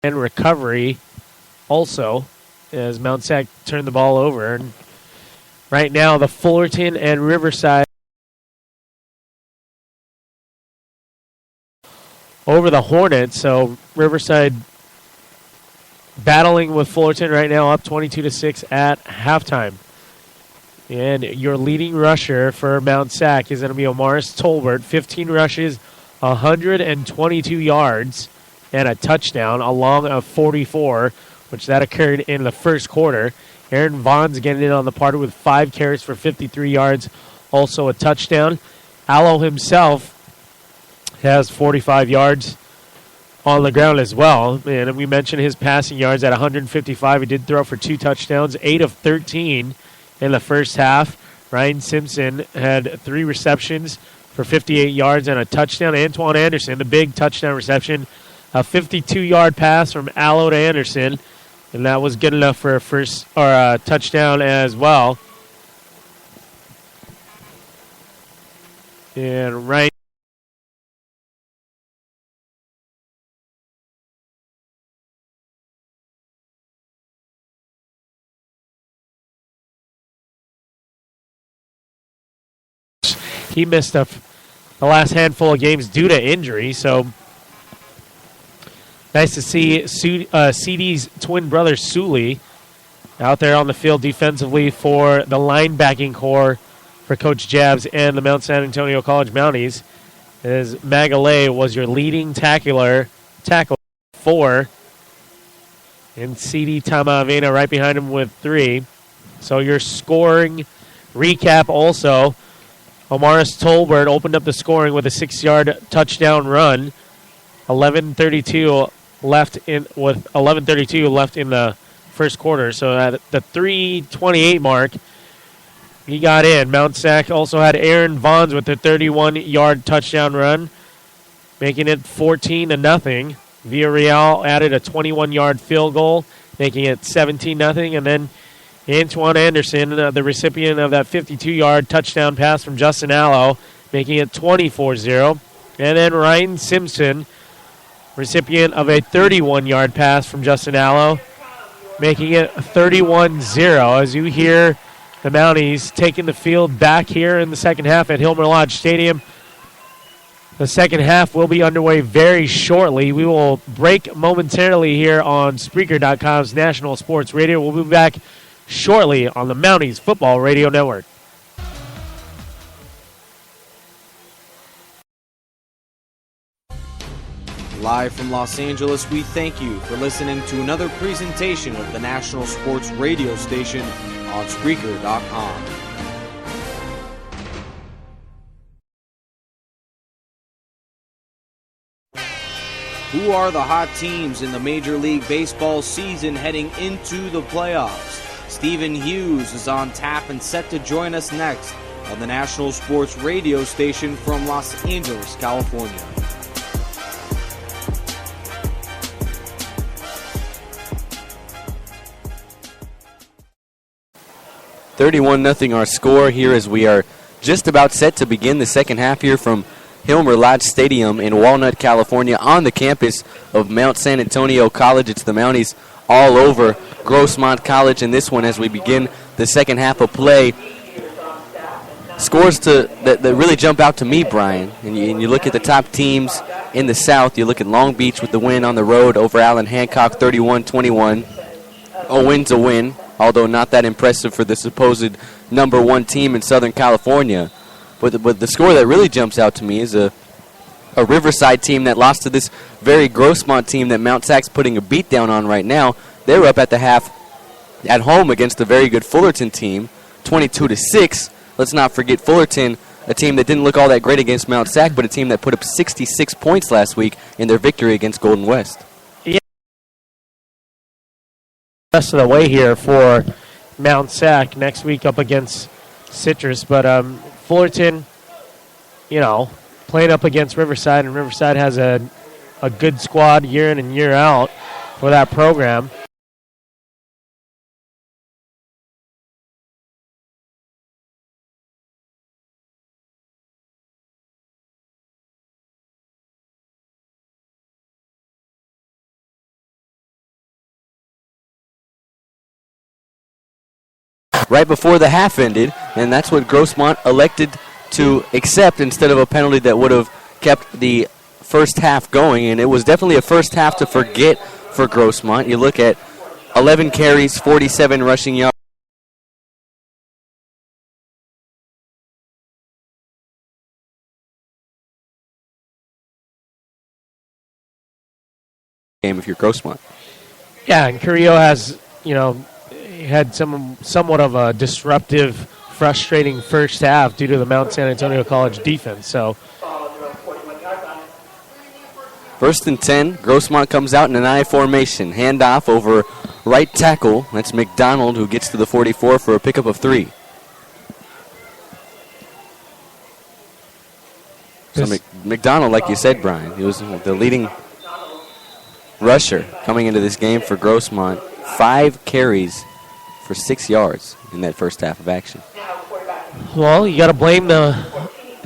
and recovery also as Mount SAC turned the ball over. And right now, the Fullerton and Riverside over the Hornets. So Riverside battling with Fullerton right now, up 22-6 at halftime. And your leading rusher for Mount SAC is going to be Omaris Tolbert, 15 rushes, 122 yards, and a touchdown, along of 44, which that occurred in the first quarter. Aaron Vaughn's getting in on the party with 5 carries for 53 yards, also a touchdown. Allo himself has 45 yards on the ground as well. And we mentioned his passing yards at 155. He did throw for 2 touchdowns, 8 of 13 in the first half. Ryan Simpson had 3 receptions for 58 yards and a touchdown. Antoine Anderson, the big touchdown reception, a 52-yard pass from Allo to Anderson, and that was good enough for a touchdown as well. And Ryan he missed the last handful of games due to injury, so nice to see CD's twin brother Sully out there on the field defensively for the linebacking core for Coach Jabs and the Mount San Antonio College Mounties, as Magalay was your leading tackler for, and CD Tamavena right behind him with 3. So your scoring recap also, Omaris Tolbert opened up the scoring with a 6-yard touchdown run. 11:32 left in the first quarter. So at the 3:28 mark, he got in. Mount SAC also had Aaron Vaughn's with a 31-yard touchdown run, making it 14-0. Villarreal added a 21-yard field goal, making it 17-0, and then Antoine Anderson, the recipient of that 52-yard touchdown pass from Justin Allo, making it 24-0. And then Ryan Simpson, recipient of a 31-yard pass from Justin Allo, making it 31-0. As you hear the Mounties taking the field back here in the second half at Hilmer Lodge Stadium. The second half will be underway very shortly. We will break momentarily here on Spreaker.com's National Sports Radio. We'll be back shortly on the Mounties Football Radio Network. Live from Los Angeles, we thank you for listening to another presentation of the National Sports Radio Station on Spreaker.com. Who are the hot teams in the Major League Baseball season heading into the playoffs? Stephen Hughes is on tap and set to join us next on the National Sports Radio Station from Los Angeles, California. $31-0 our score here as we are just about set to begin the second half here from Hilmer Lodge Stadium in Walnut, California, on the campus of Mount San Antonio College. It's the Mounties all over Grossmont College in this one as we begin the second half of play. Scores that really jump out to me, Brian, and you look at the top teams in the South. You look at Long Beach with the win on the road over Allen Hancock, 31-21. A win's a win, although not that impressive for the supposed number 1 team in Southern California. But the score that really jumps out to me is a Riverside team that lost to this very Grossmont team that Mount SAC's putting a beat down on right now. They were up at the half at home against a very good Fullerton team, 22-6. Let's not forget Fullerton, a team that didn't look all that great against Mount SAC, but a team that put up 66 points last week in their victory against Golden West. Yeah. Rest of the way here for Mount SAC next week up against Citrus, but Fullerton, playing up against Riverside, and Riverside has a good squad year in and year out for that program. right before the half ended, and that's what Grossmont elected to accept instead of a penalty that would have kept the first half going. And it was definitely a first half to forget for Grossmont. You look at 11 carries, 47 rushing yards. Game if you're Grossmont. Yeah, and Carrillo has, had somewhat of a disruptive, frustrating first half due to the Mount San Antonio College defense. So, first and 10, Grossmont comes out in an I formation. Handoff over right tackle. That's McDonald who gets to the 44 for a pickup of 3. So McDonald, like you said, Brian, he was the leading rusher coming into this game for Grossmont. 5 carries for 6 yards in that first half of action. Well, you got to blame the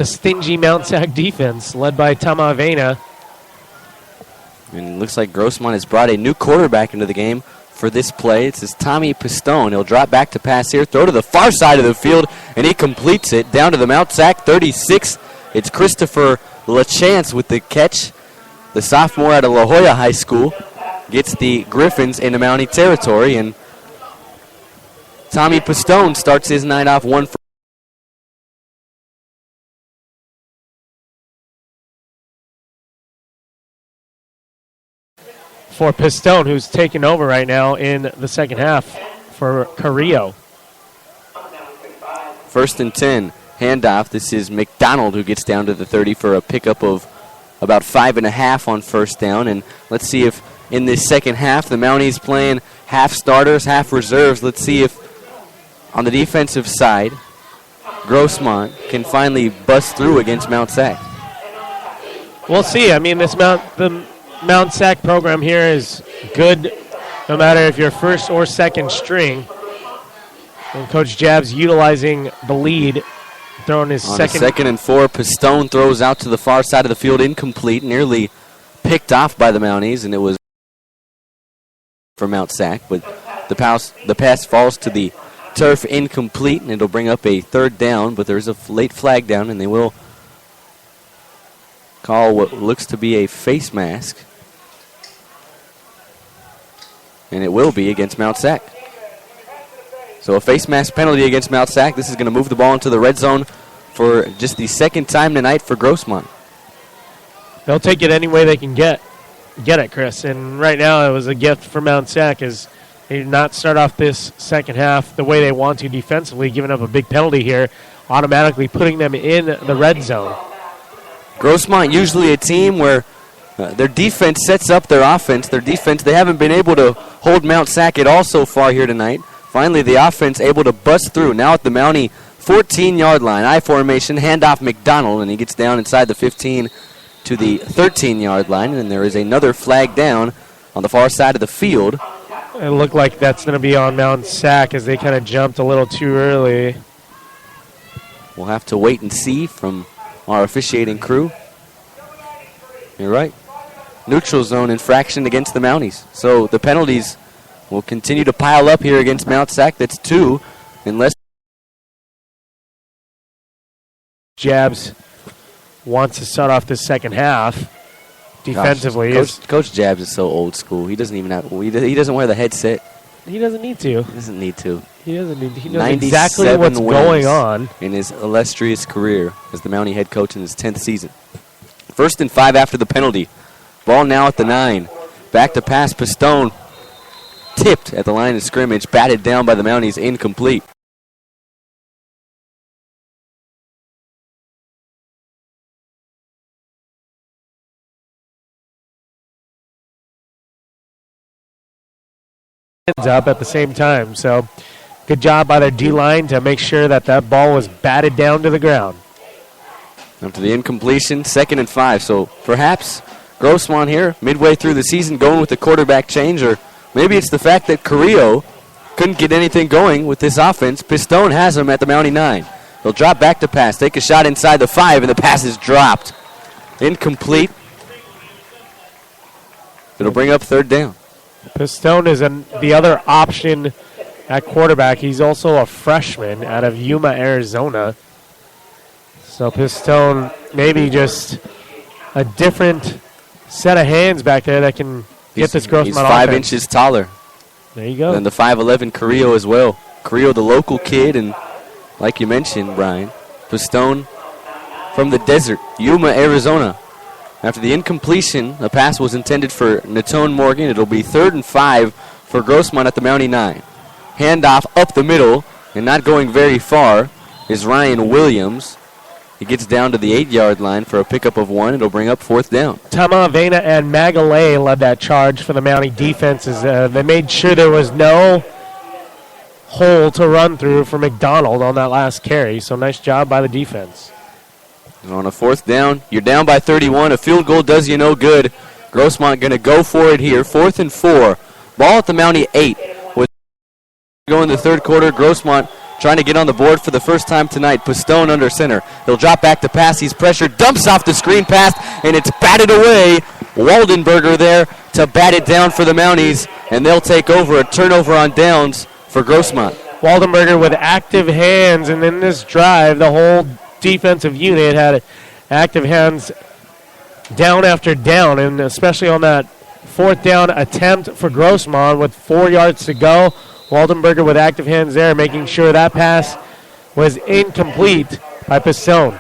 stingy Mount Sac defense led by Tama Avena. And it looks like Grossmont has brought a new quarterback into the game for this play. It's Tommy Pistone. He'll drop back to pass here, throw to the far side of the field, and he completes it down to the Mount Sac 36. It's Christopher LaChance with the catch. The sophomore out of La Jolla High School gets the Griffins into Mountie territory, and Tommy Pistone starts his night off 1 for Pistone, who's taking over right now in the second half for Carrillo. First and 10, handoff. This is McDonald who gets down to the 30 for a pickup of about 5.5 on first down. And let's see if in this second half the Mounties playing half starters, half reserves. Let's see if on the defensive side Grossmont can finally bust through against Mount Sac. We'll see. I mean, the Mount Sac program here is good no matter if you're first or second string. And Coach Jabs utilizing the lead, throwing his on second and 4. Pistone throws out to the far side of the field, incomplete, nearly picked off by the Mounties, and it was for Mount Sac, but the pass falls to the turf, incomplete, and it'll bring up a third down, but there's a late flag down, and they will call what looks to be a face mask, and it will be against Mount Sac. So a face mask penalty against Mount Sac. This is going to move the ball into the red zone for just the second time tonight for Grossmont. They'll take it any way they can get it, Chris. And right now it was a gift for Mount Sac as they did not start off this second half the way they want to defensively, giving up a big penalty here, automatically putting them in the red zone. Grossmont usually a team where their defense sets up their offense. Their defense, they haven't been able to hold Mount Sac at all so far here tonight. Finally, the offense able to bust through. Now at the Mountie 14-yard line. I formation, handoff McDonald, and he gets down inside the 15 to the 13-yard line. And there is another flag down on the far side of the field. It looked like that's going to be on Mount Sac as they kind of jumped a little too early. We'll have to wait and see from our officiating crew. You're right. Neutral zone infraction against the Mounties. So the penalties will continue to pile up here against Mount Sac. That's 2 unless Jabs wants to start off this second half defensively. Coach Jabs is so old school. He doesn't even have. He doesn't wear the headset. He doesn't need to. He doesn't need to. He doesn't need. He knows exactly what's going on in his illustrious career as the Mountie head coach in his 10th season. First and 5 after the penalty. Ball now at the 9. Back to pass. Pistone tipped at the line of scrimmage, batted down by the Mounties, incomplete. Up at the same time, so good job by their D-line to make sure that that ball was batted down to the ground. After the incompletion, 2nd and 5. So perhaps Grossmont here, midway through the season, going with the quarterback change, or maybe it's the fact that Carrillo couldn't get anything going with this offense. Pistone has him at the Mountie 9. He'll drop back to pass, take a shot inside the 5, and the pass is dropped. Incomplete. It'll bring up third down. Pistone is the other option at quarterback. He's also a freshman out of Yuma, Arizona. So Pistone, maybe just a different set of hands back there that can get this Grossmont He's 5 offense. inches taller There you go. than the 5'11 Carrillo as well. Carrillo, the local kid, and like you mentioned, Brian, Pistone from the desert, Yuma, Arizona. After the incompletion, the pass was intended for Natone Morgan. It'll be 3rd and 5 for Grossmont at the Mountie 9. Handoff up the middle, and not going very far is Ryan Williams. He gets down to the 8-yard line for a pickup of 1. It'll bring up 4th down. Tamavena and Magalay led that charge for the Mountie defenses. They made sure there was no hole to run through for McDonald on that last carry, so nice job by the defense. And on a 4th down, you're down by 31. A field goal does you no good. Grossmont going to go for it here. 4th and 4. Ball at the Mountie 8. With going the 3rd quarter, Grossmont trying to get on the board for the first time tonight. Pistone under center. He'll drop back to pass. He's pressured. Dumps off the screen pass, and it's batted away. Waldenberger there to bat it down for the Mounties, and they'll take over. A turnover on downs for Grossmont. Waldenberger with active hands, and in this drive, the whole defensive unit had active hands down after down, and especially on that 4th down attempt for Grossmont with 4 yards to go. Waldenberger with active hands there, making sure that pass was incomplete by Pistone.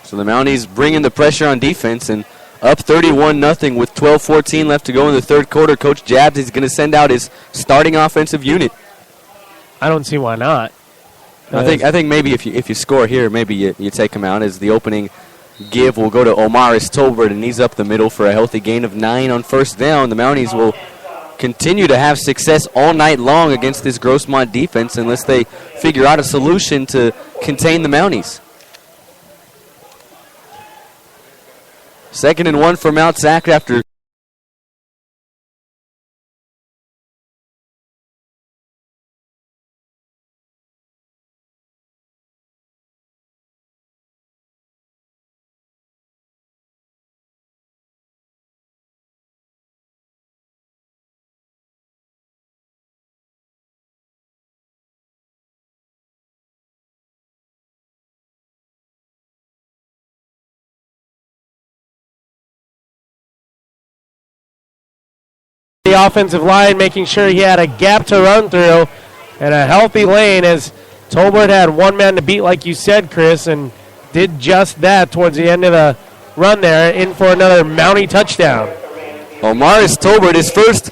So the Mounties bringing the pressure on defense and up 31-0 with 12:14 left to go in the 3rd quarter. Coach Jabs is going to send out his starting offensive unit. I don't see why not. I think maybe if you score here, maybe you take him out as the opening give will go to Omaris Tolbert, and he's up the middle for a healthy gain of 9 on 1st down. The Mounties will continue to have success all night long against this Grossmont defense unless they figure out a solution to contain the Mounties. 2nd and 1 for Mount Sac after the offensive line, making sure he had a gap to run through and a healthy lane, as Tolbert had one man to beat, like you said, Chris, and did just that towards the end of the run there, in for another Mountie touchdown. Omaris Tolbert, his first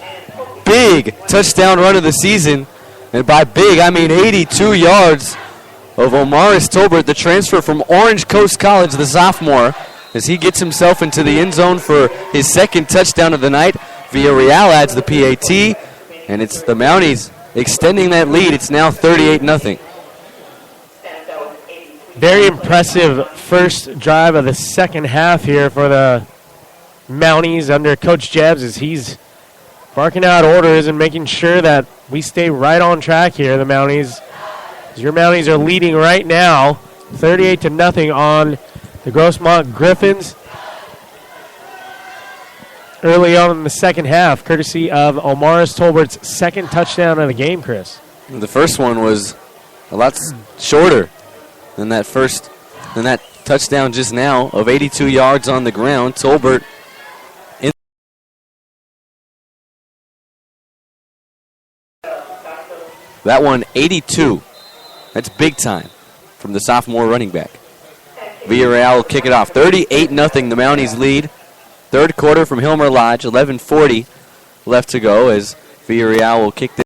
big touchdown run of the season. And by big, I mean 82 yards of Omaris Tolbert, the transfer from Orange Coast College, the sophomore, as he gets himself into the end zone for his 2nd touchdown of the night. Villarreal adds the PAT, and it's the Mounties extending that lead. It's now 38-0. Very impressive first drive of the second half here for the Mounties under Coach Jabs, as he's barking out orders and making sure that we stay right on track here, the Mounties. Your Mounties are leading right now, 38-0 on the Grossmont Griffins early on in the second half, courtesy of Omaris Tolbert's 2nd touchdown of the game, Chris. The first one was a lot shorter than that touchdown just now of 82 yards on the ground. Tolbert in that one, 82. That's big time from the sophomore running back. Villarreal will kick it off. 38-0, the Mounties lead. 3rd quarter from Hilmer Lodge, 11:40 left to go as Villarreal will kick this.